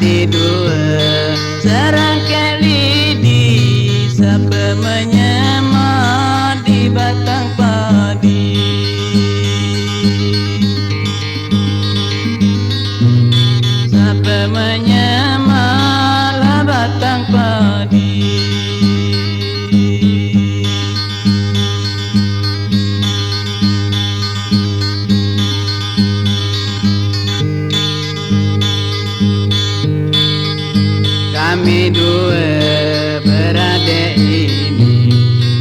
Mati dua serangkai lidi, siapa menyemat di batang padi. Siapa menyematlah batang padi. Kami dua beradik ini,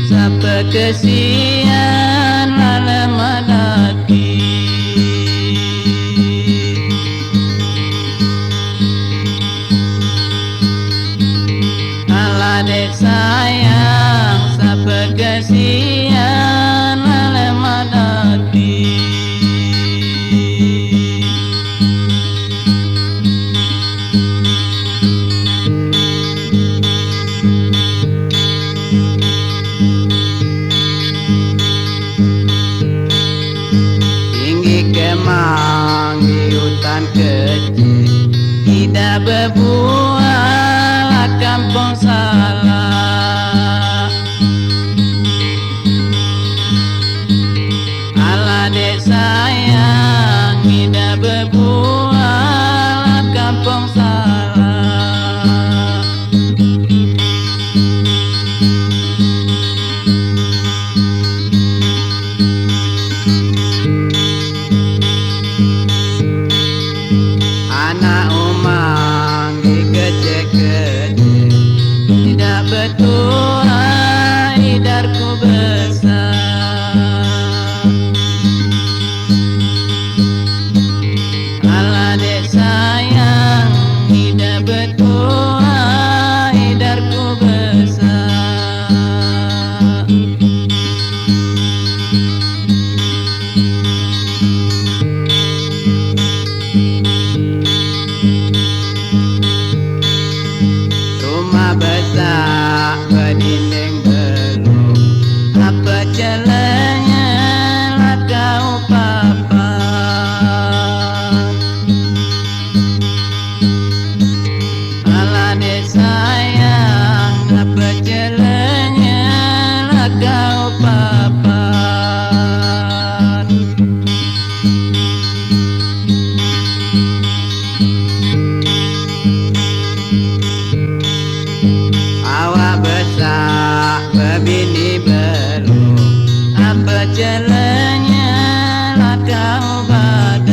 siapa kesian alamat hati. Adik sayang, siapa kesian alamat hati. Kemang di hutan kecil, tidak berbuah kampung salah. Adik sayang, tidak berbuah kampung salah. Anak umang dikecek-kecek, tidak bertuah hidarku besar. Adik sayang, tidak bertuah hidarku besar. Rumah besar berdinding belum, apa celahnya lah kau papan. Adik sayang, apa celahnya lah kau papan. Awak besar berbini belum, apa celahnya lah kau badan.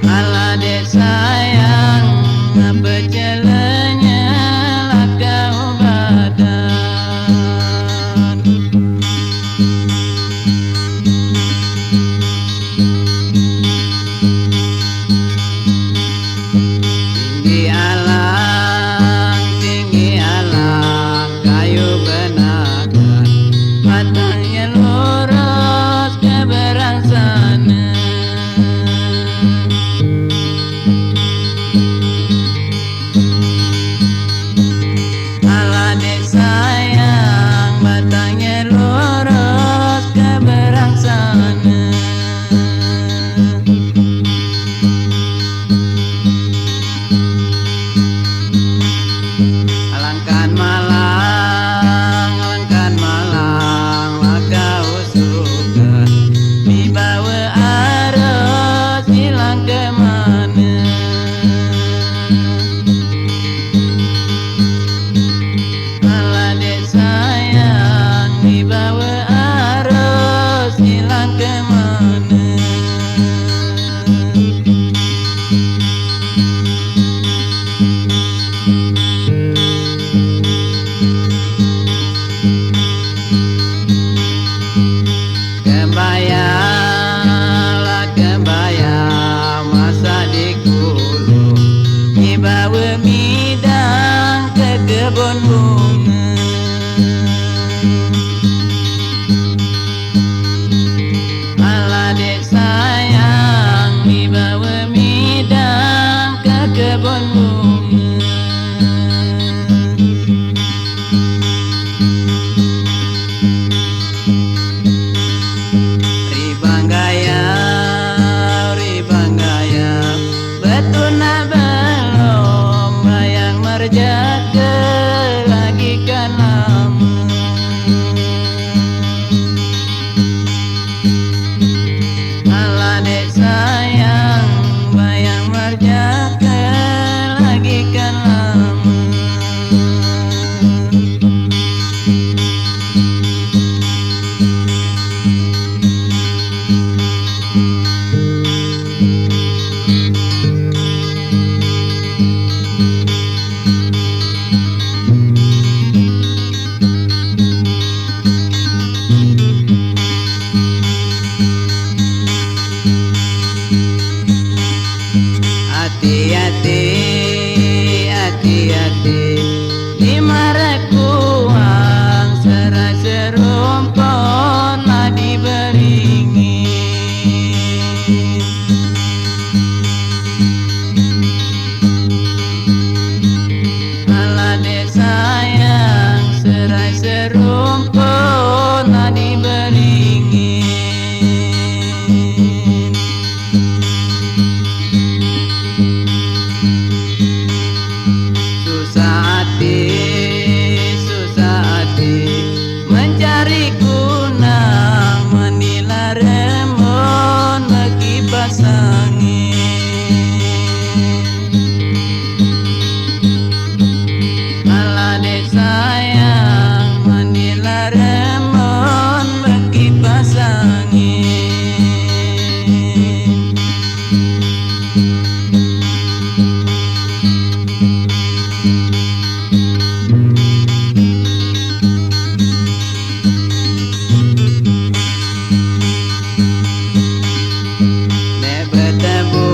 Adik sayang, apa celahnya lah kau badan. Tinggi alang, kayu benakan, batangnya lurus ke berang sana. hati-hati di marekuang serai serumpun lah diberingin. Alah dek sayang serai serumpun lah diberingin. Susah hati mencari kunang menila remon bagi pasangin. Alah dek sayang menila remon bagi pasangin. Dek bertebu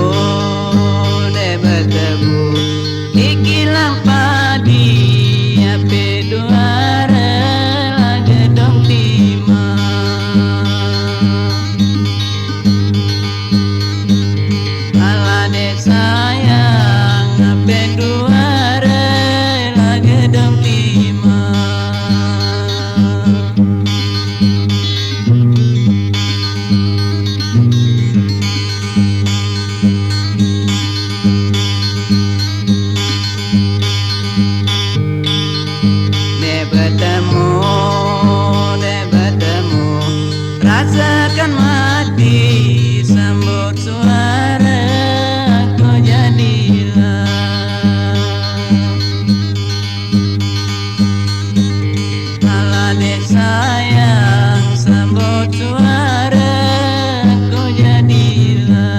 di kilang padi ape duara lah gedong timah. Alah dek sayang ape duara lah gedong timah. Dek bertemu, rasakan mati sambut suara aku jadilah. Alah dek sayang sambut suara aku jadilah.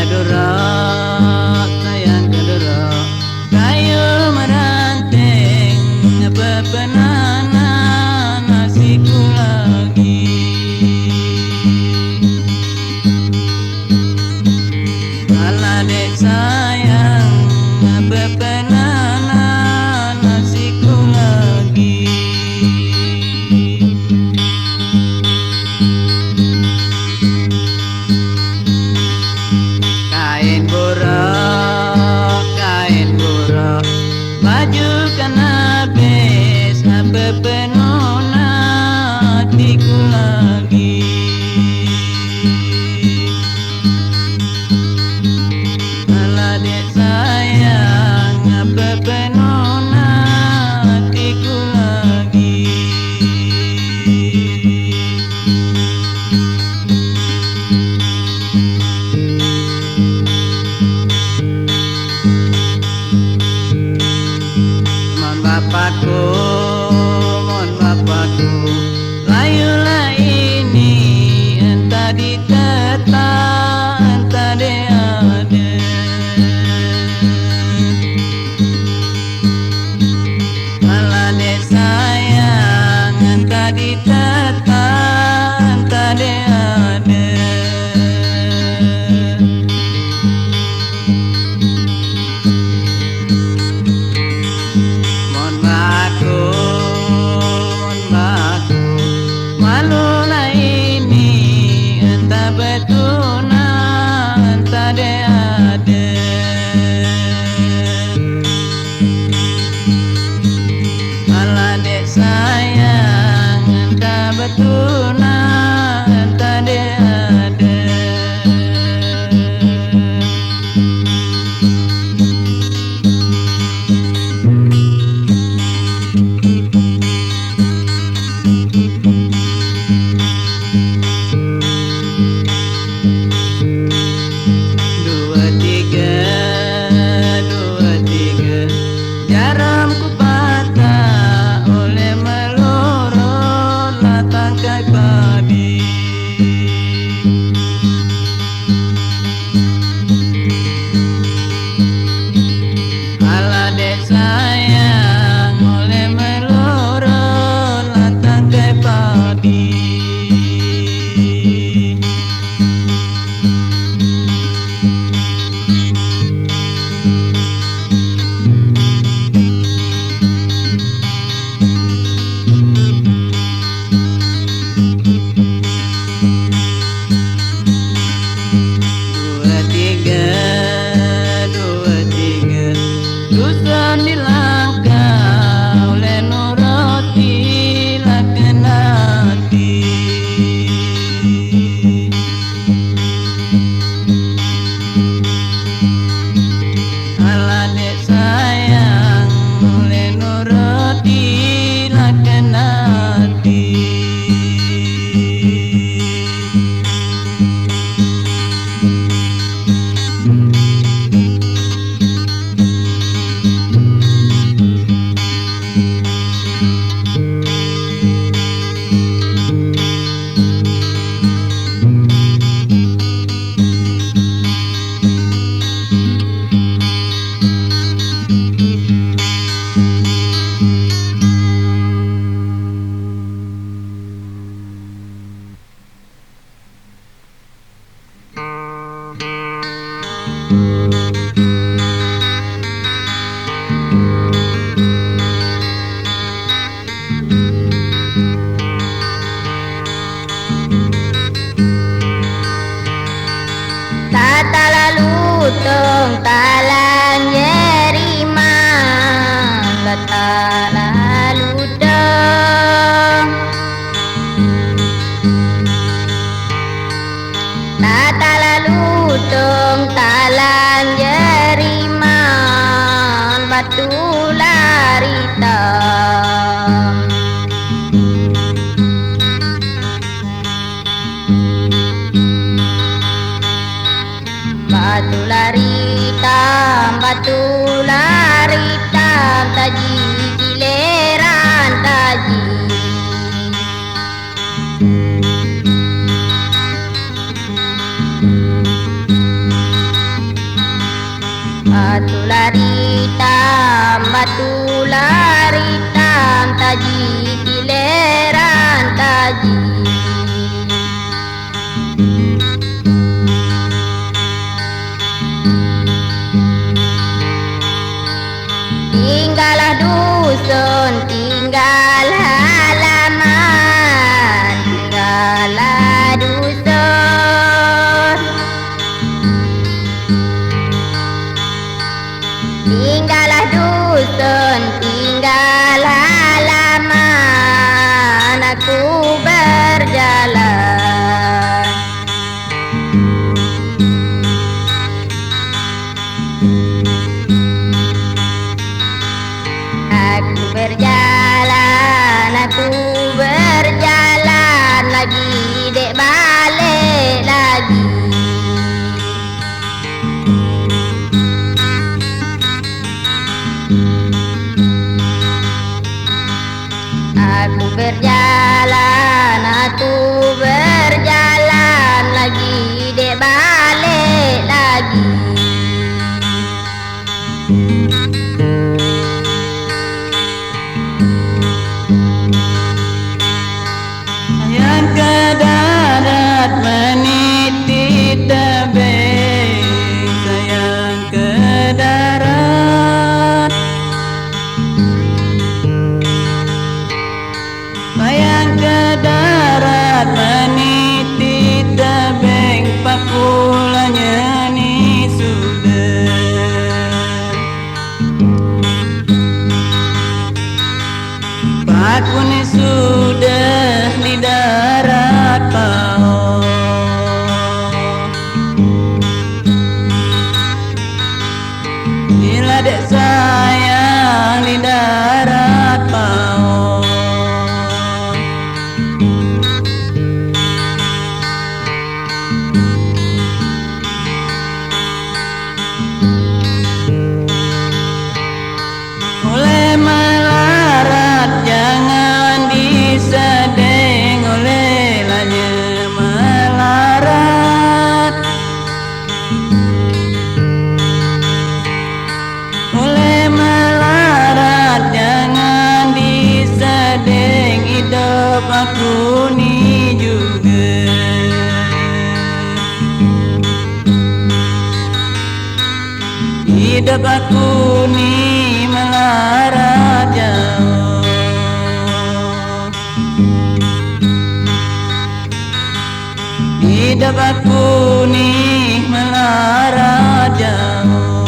Kedurok sayang kedurok kayu meranteng bebenanan nasiku lagi. Alah dek sayang bebenanan nasiku lagi. Kain buruk baju kan habis apa penona hatiku lagi. Alah dek sayang apa penona hatiku lagi. Mon bapakku, layulah ini entah diteta entah de ada. Alah dek sayang entah diteta entah de ada. Mon Tata lalu tong talan yeriman, tata lalu tong, tata lalu tong talan yeriman, batu lari tong. Batu lari tam, taji gileran taji. Batu lari tam, taji gileran taji. Tinggallah dusun, tinggal halaman, tinggallah dusun. Tinggallah dusun, tinggal halaman, aku berjalan. Aku berjalan lagi, dek balik lagi. Aku berjalan lagi, dek balik lagi. Sayang ke darat meniti tebing, sayang ke darat. Sayang ke darat meniti tebing, pakulanya ni sudah. Paku ni sudah di darat pao. Bila dek sayang di darat pao. Oleh melarat jangan disedeng, oleh lanya melarat. Oleh melarat jangan disedeng, hidup aku ni juga. Hidup aku ni melarat jauh. Hidup aku ni melarat jauh.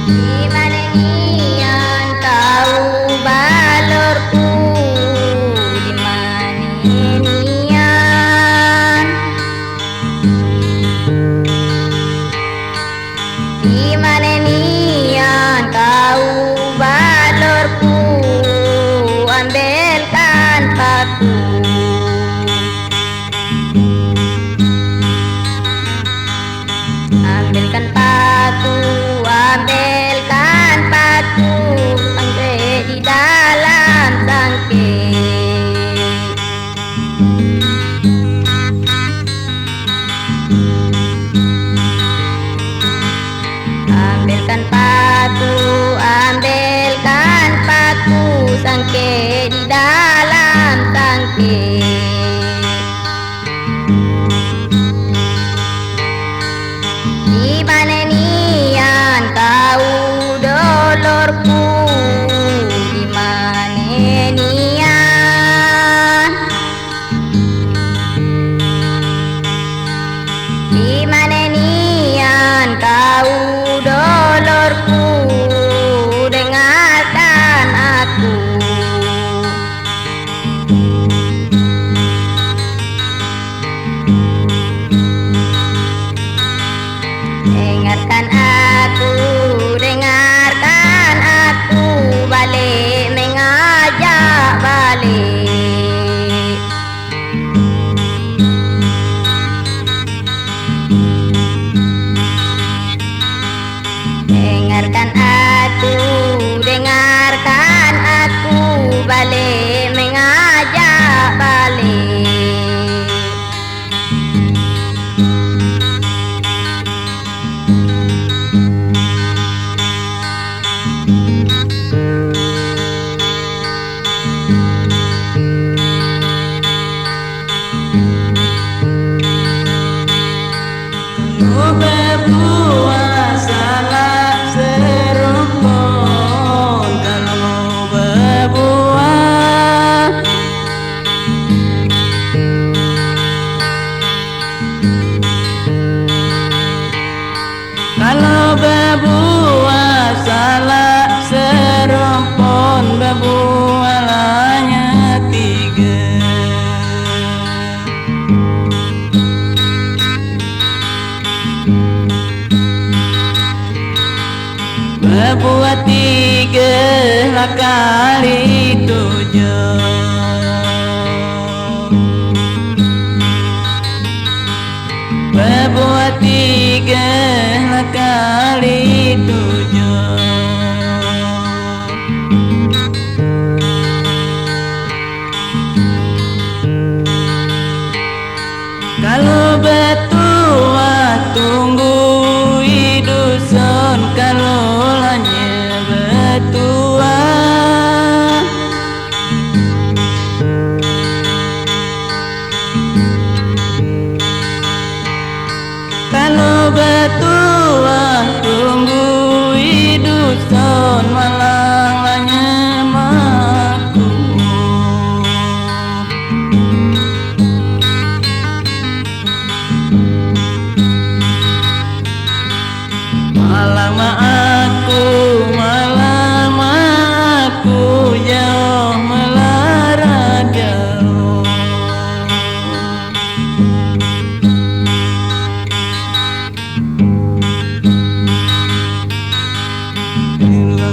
Di mana nian kau balorku, di mana nian, di mana nian kau balorku, ambilkan paku. Ambilkan paku, ambilkan paku, sangkut di dalam sangkut. Ambilkan paku, sangkut di dalam Di mana nian tahu dolorku, di mana nian, di mana nian tahu dolorku, dengarkan aku. Dengarkan aku, balik mengajak balik. Dengarkan aku, balik mengajak balik. Berbuat salah serumpun kalau berbuat, kalau berbuat salah serumpun, berbualannya tiga. Berbuat tiga lah kali tujuh. Berbuat tiga lah kali tujuh. Kalau bertua tunggu dusun, kalau hanya bertua. Kalau bertua tunggu dusun, malang hanya maku. Malam aku jauh melarat jauh.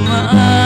Malam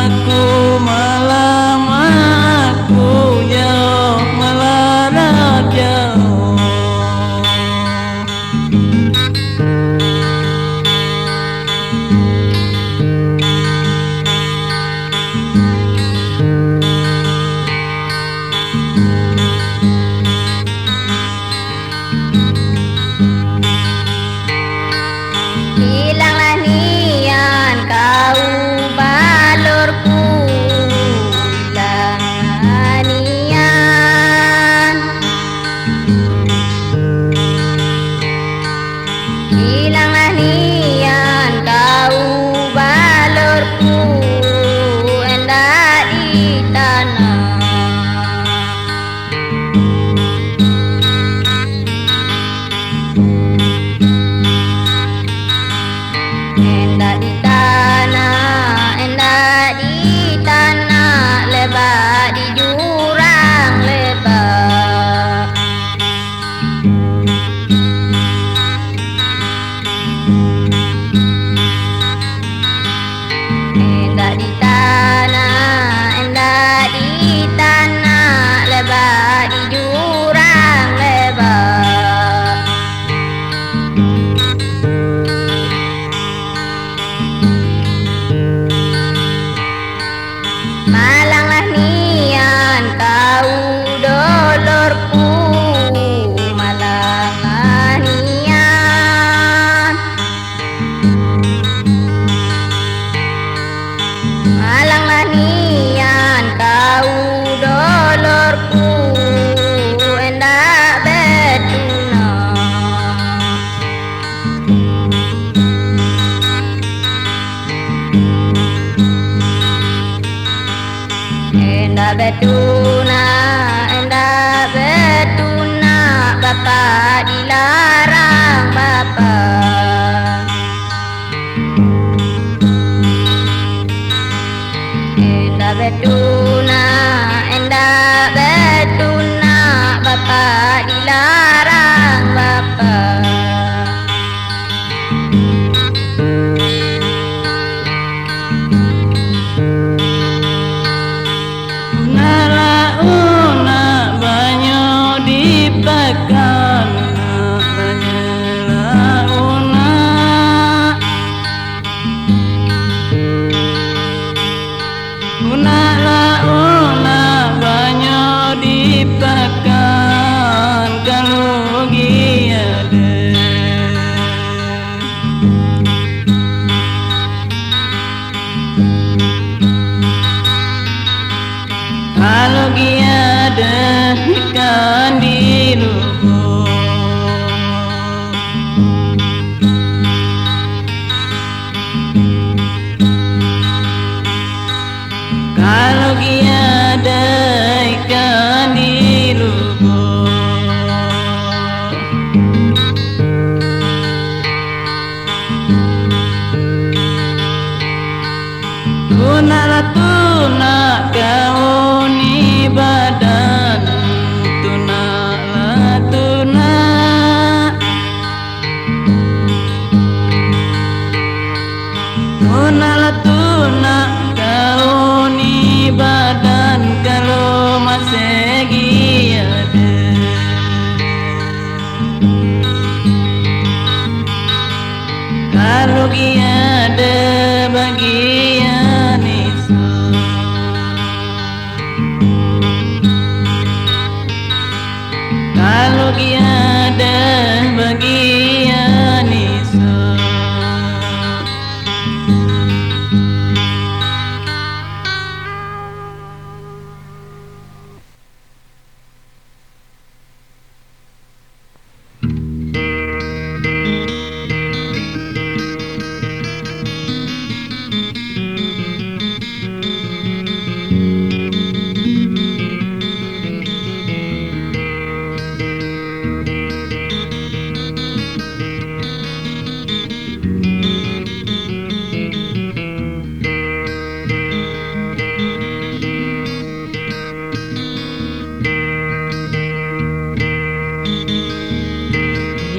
ikan di lubuk. Kalau tiada ikan di lubuk, tunalah tuna kau ni badan, tunalah tuna. Tunalah tuna kau ni badan, kalau masih ada. Kalau ada bagian itu, kalau ada bagian itu.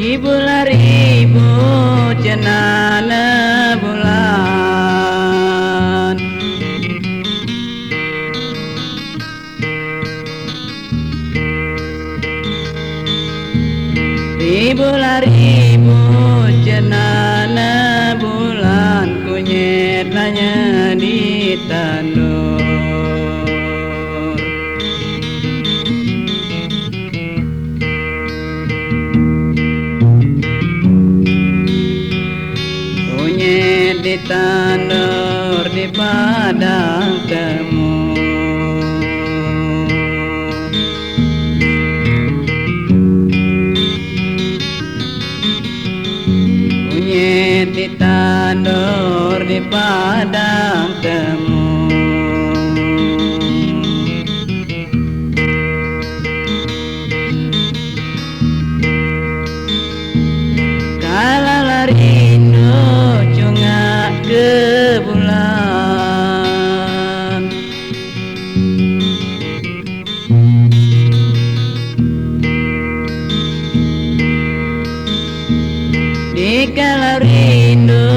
Ibu lari ibu cenana bulan, ibu lari ibu cenana bulan, kunyit nanya di tandur. Di tandur di padang temu, kunyit di tandur di padang temu. Kalau lari ke bulan, di kala rindu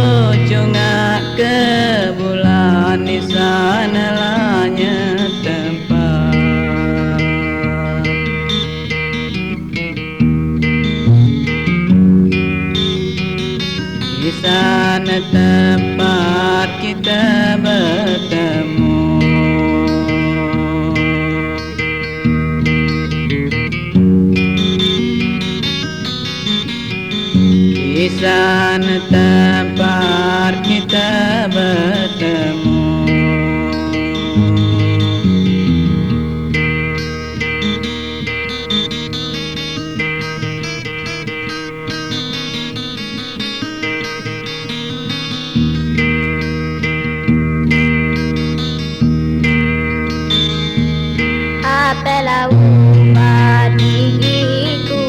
cungak ke bulan, di sanalahnya tempat. Di sana tempat kita bertemu. Di sana tempat kita bertemu. Apelau padiku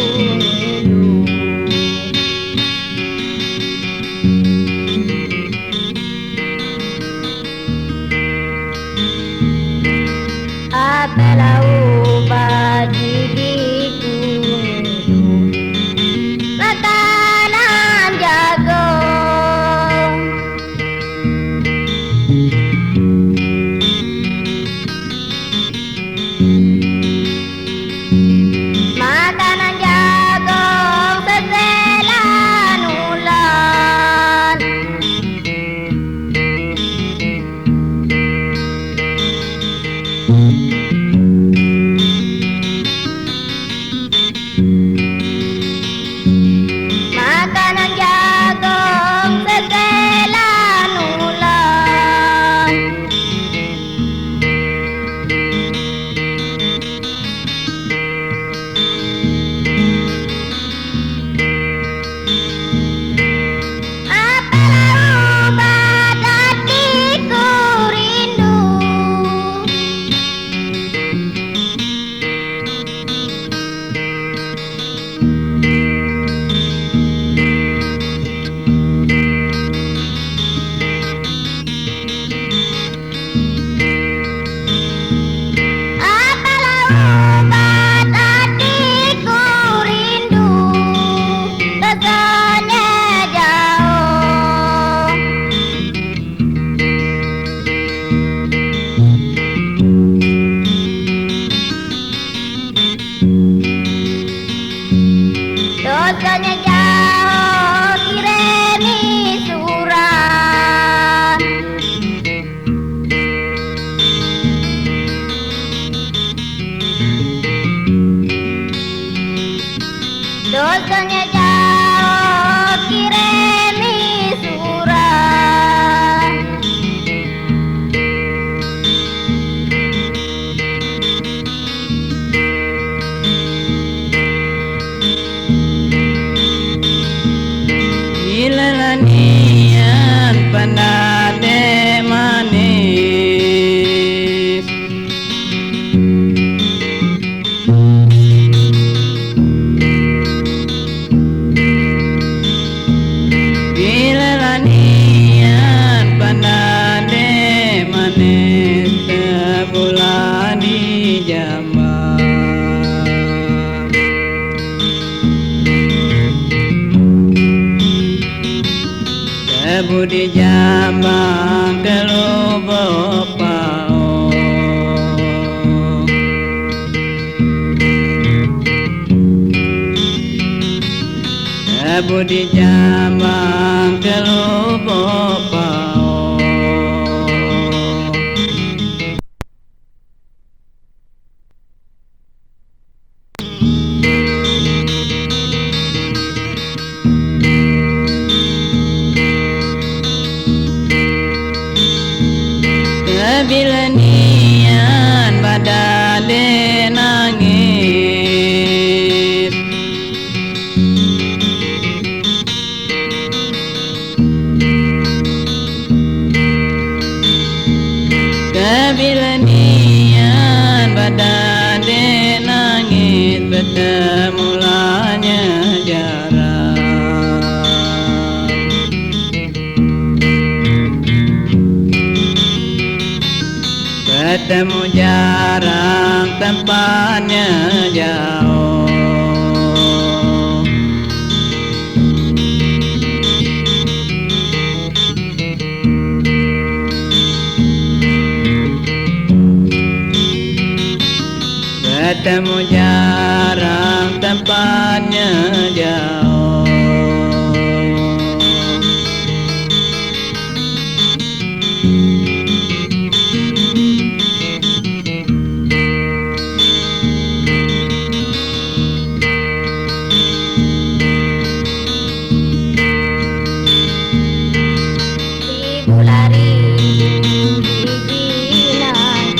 dosanya jauh kiremi surat. Dosanya jauh kiremi surat. Ilalanian pandade manis Ilalanian pandade manis sebulan di jambang Budi jambang ke lubuk pao Budi jambang ke lubuk pao Kebilanian badade nangis Kebilanian badade nangis bertemulanya jarang Bertemu jarang tempatnya jauh Bertemu jarang tempatnya jauh Ibu lari di jinak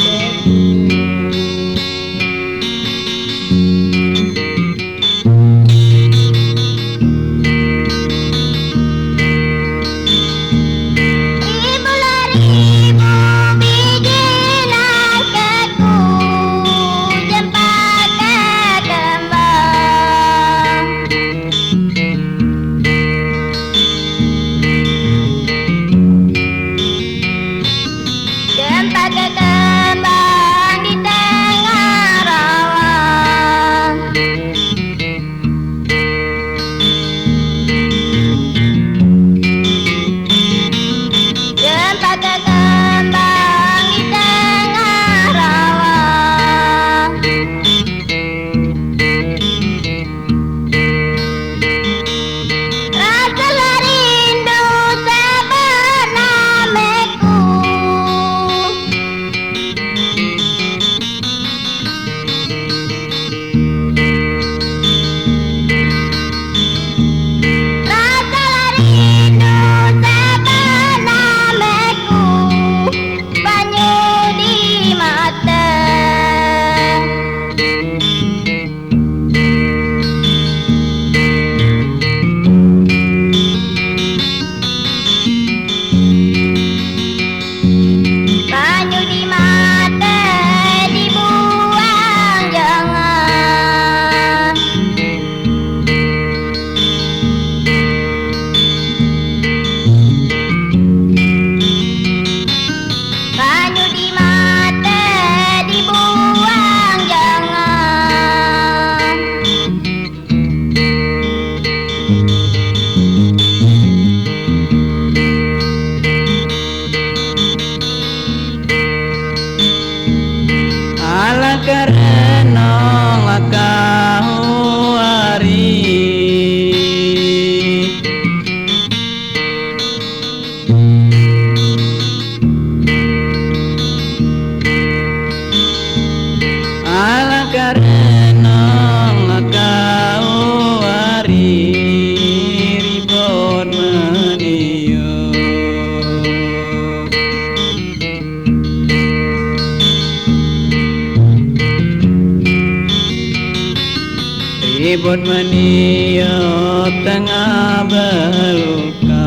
ribut meniup tengah beluka.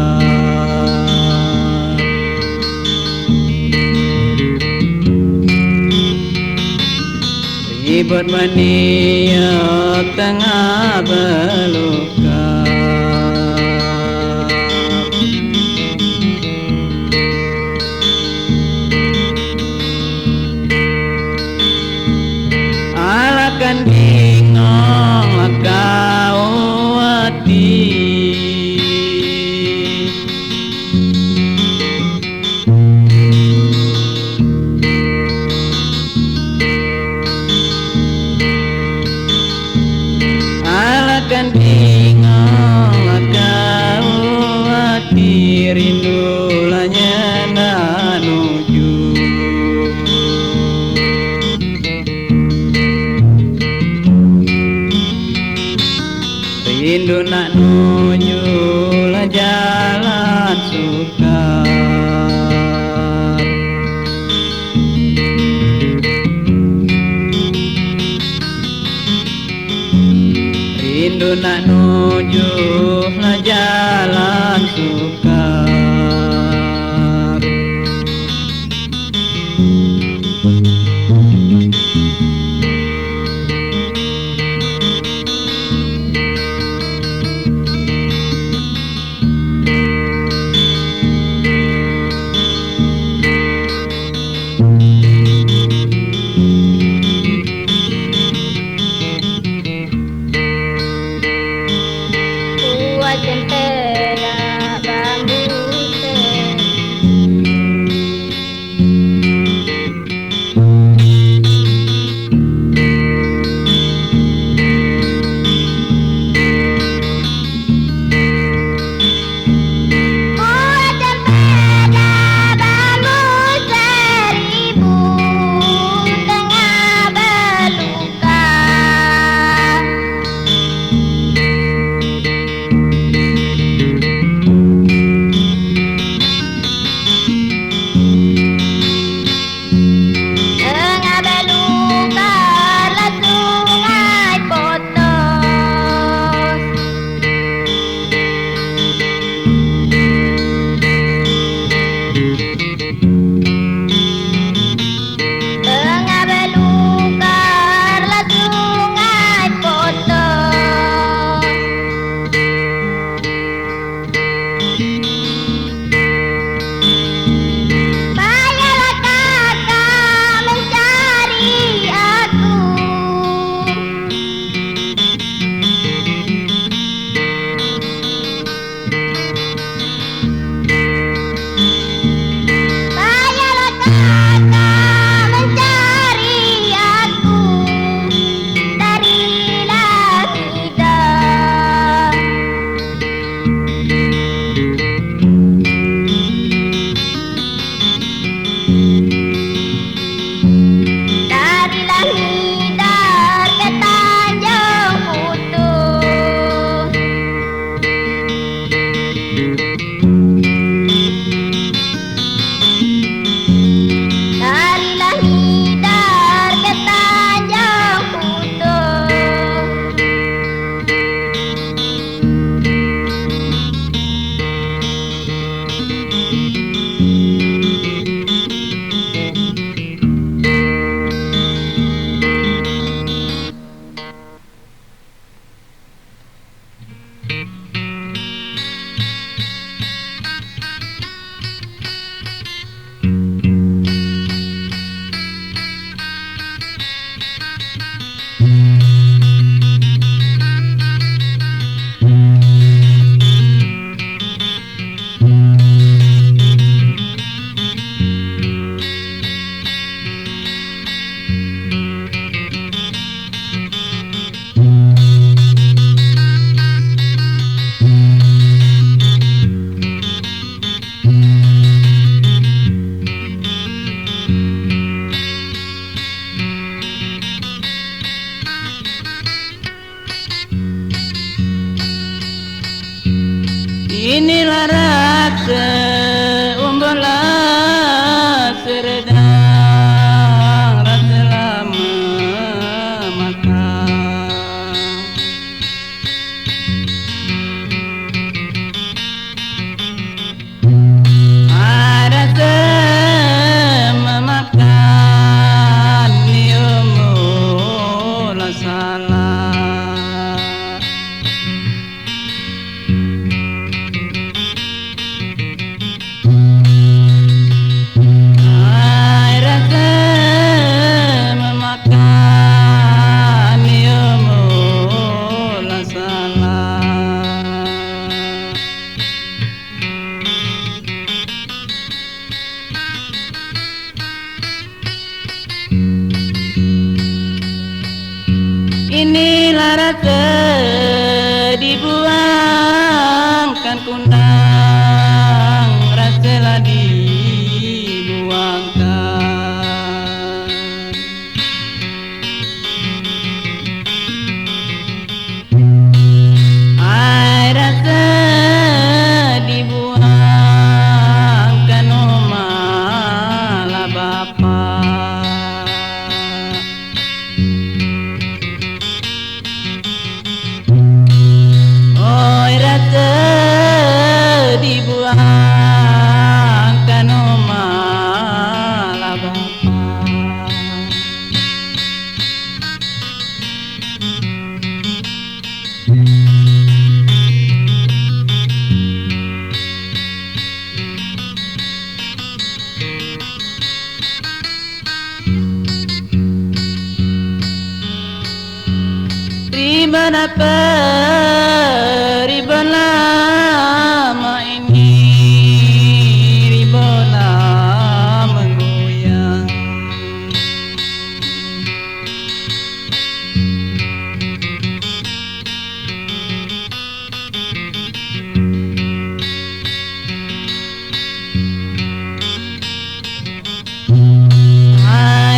Ribut meniup tengah beluka. Alakan bingung kau hati, alakan bingung kau hati, rindulannya nanuju. Rindu nak nuju lah jalan sukar. Rindu nak nuju lah jalan sukar. Jentera bambu teh, buat jentera bambu seribu tengah beluka. Inilah rasa umbalah seredang rasa lama makan. rasa dibuangkan kundang, rasalah dibuangkan. Ai rasa dibuangkan malah bapa. Oi rasa dibuangkan malah bapa. Riba apa, riba lama ini, riba lama menggoyang.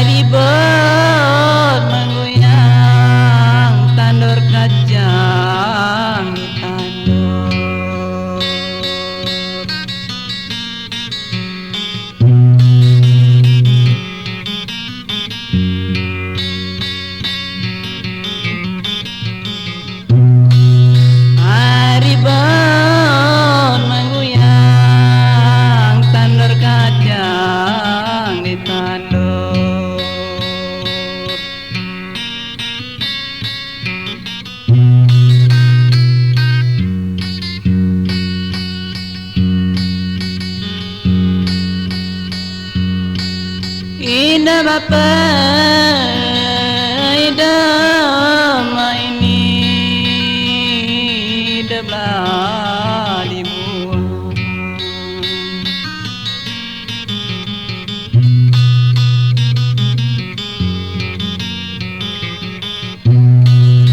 Riba menggoyang, tandur kacang ditandur. Ribon menggoyang, tandur kacang ditandur. Indah bapa, indah mak ini, indah belah dibuang.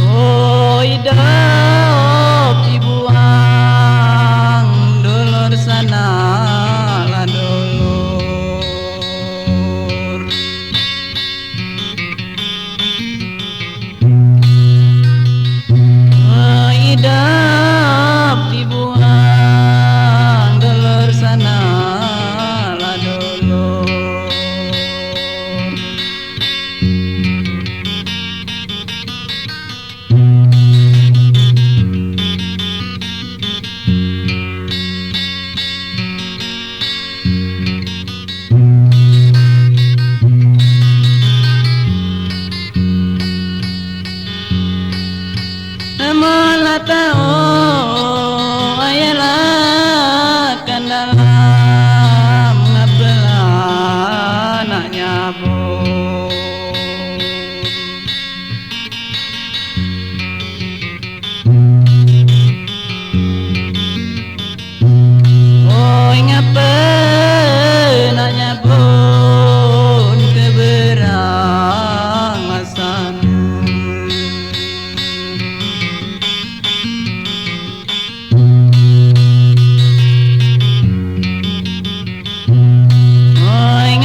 Oh hidup dibuang, dulur sana lah dulur. Hidup dibuang, dulur sana lah dulur. Malah tahu ayalah kan dalam ngabelah nak nyabut. Oh ngapa nak nyabut keberang asana.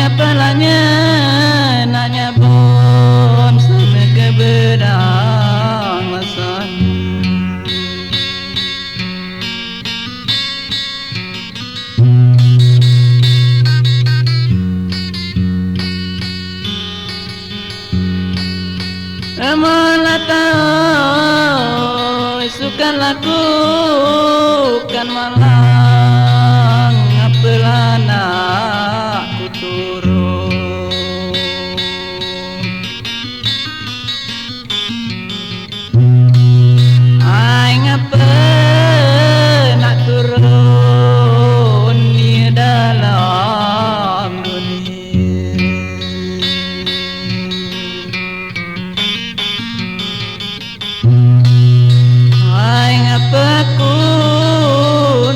Apalanya nak nyabun sama keberang lasan. Malah tahu suka lakukan malang apalah nak kuturun. Ai ngapa nak turun di dalam dunia. Ai ngapa ku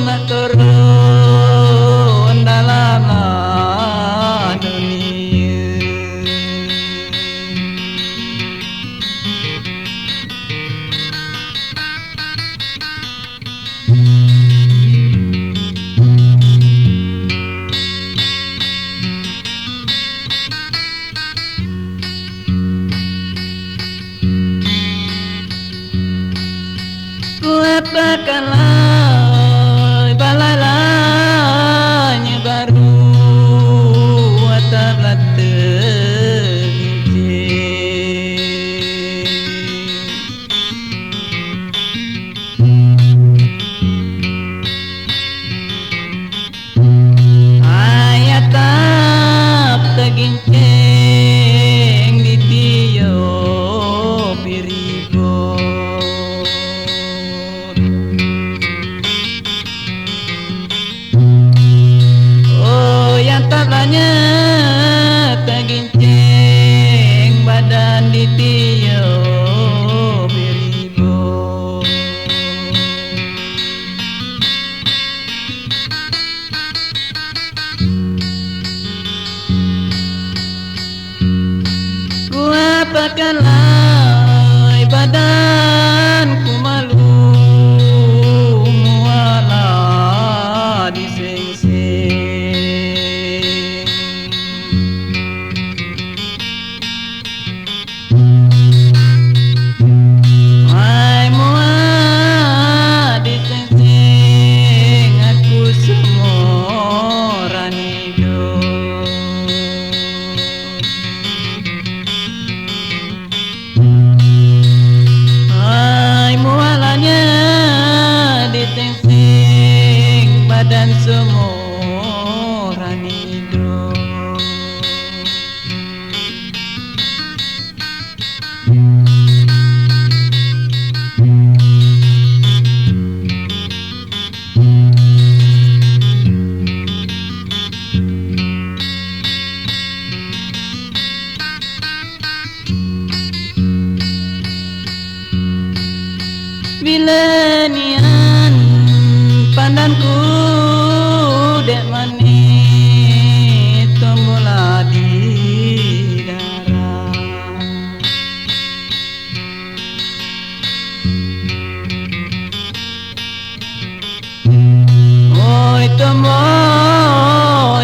nak Kuapakanlah balalanya baru atap ayatap teginceng di tiup ribut. Oh yang tablanya teginceng badan di tiup ribut. Kuapakanlah badanku malu mualah disengseng. Ai mualah disengseng aku semoran hidup. Disengseng badan semoran hidup. Bila nian pandanku dek manis tombola di darah. Oi tombo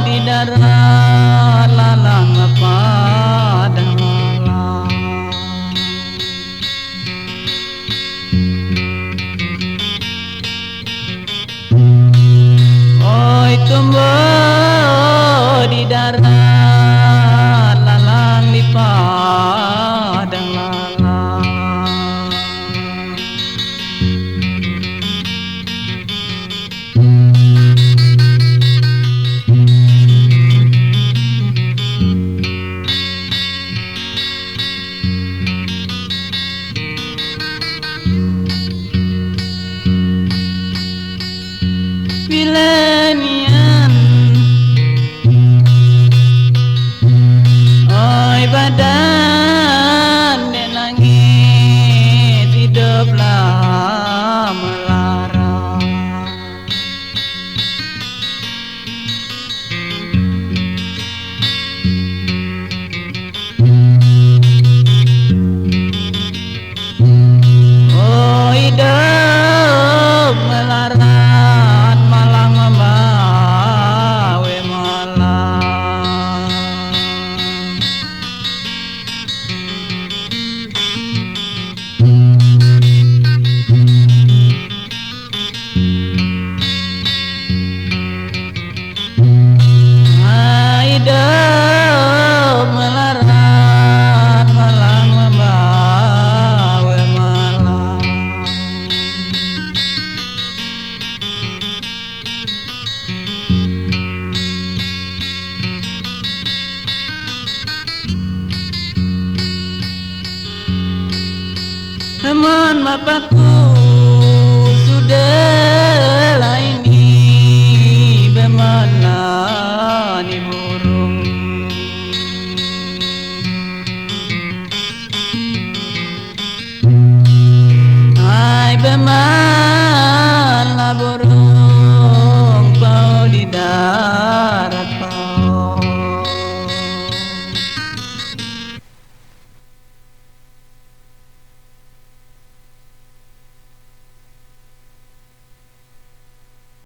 di darah lalang pada malam. Tumbuh di darat lalang di padang lalang. Bila nian badan dek nangis hiduplah melarang. Oh hidup melarat malang membawa malang. Hidup melarat malang membawa malang. Teman mapaku